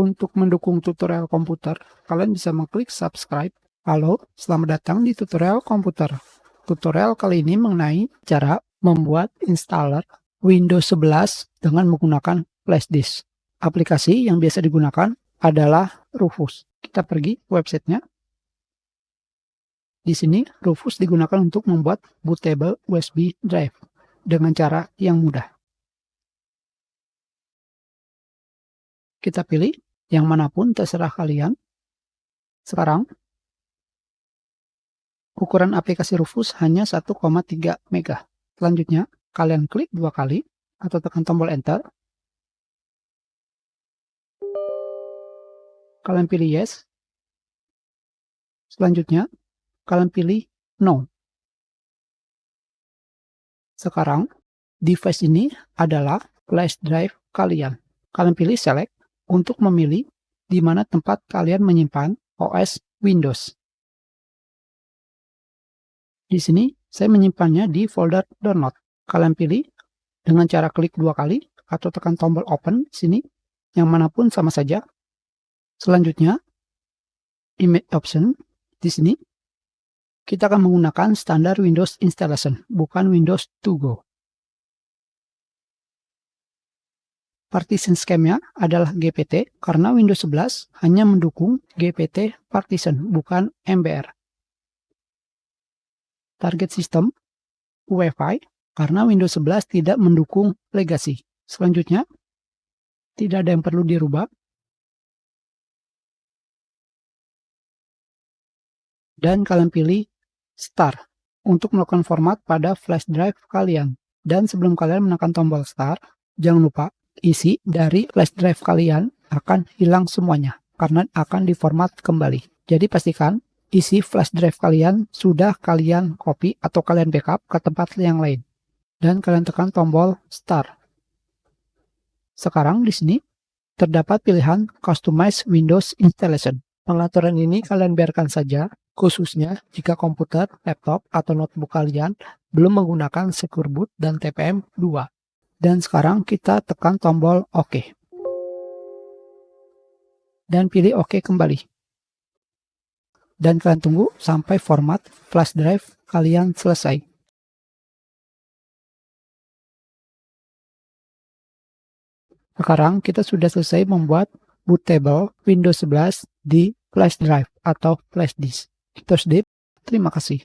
Untuk mendukung tutorial komputer, kalian bisa mengklik subscribe. Halo, selamat datang di tutorial komputer. Tutorial kali ini mengenai cara membuat installer Windows 11 dengan menggunakan flash disk. Aplikasi yang biasa digunakan adalah Rufus. Kita pergi ke websitenya. Di sini, Rufus digunakan untuk membuat bootable USB drive dengan cara yang mudah. Kita pilih yang manapun terserah kalian. Sekarang, ukuran aplikasi Rufus hanya 1,3 MB. Selanjutnya, kalian klik 2 kali atau tekan tombol Enter. Kalian pilih Yes. Selanjutnya, kalian pilih No. Sekarang, device ini adalah flash drive kalian. Kalian pilih Select untuk memilih di mana tempat kalian menyimpan OS Windows. Di sini, saya menyimpannya di folder download. Kalian pilih dengan cara klik 2 kali atau tekan tombol Open di sini, yang manapun sama saja. Selanjutnya, Image Option di sini, kita akan menggunakan standar Windows installation, bukan Windows to go. Partition scheme-nya adalah GPT karena Windows 11 hanya mendukung GPT partition, bukan MBR. Target system UEFI karena Windows 11 tidak mendukung legacy. Selanjutnya, tidak ada yang perlu dirubah. Dan kalian pilih Start untuk melakukan format pada flash drive kalian. Dan sebelum kalian menekan tombol Start, jangan lupa isi dari flash drive kalian akan hilang semuanya karena akan diformat kembali. Jadi pastikan isi flash drive kalian sudah kalian copy atau kalian backup ke tempat yang lain. Dan kalian tekan tombol Start. Sekarang di sini terdapat pilihan Customize Windows Installation. Pengaturan ini kalian biarkan saja, khususnya jika komputer, laptop, atau notebook kalian belum menggunakan Secure Boot dan TPM 2. Dan sekarang kita tekan tombol OK. Dan pilih OK kembali. Dan kalian tunggu sampai format flash drive kalian selesai. Sekarang kita sudah selesai membuat bootable Windows 11 di flash drive atau flash disk. Terima kasih.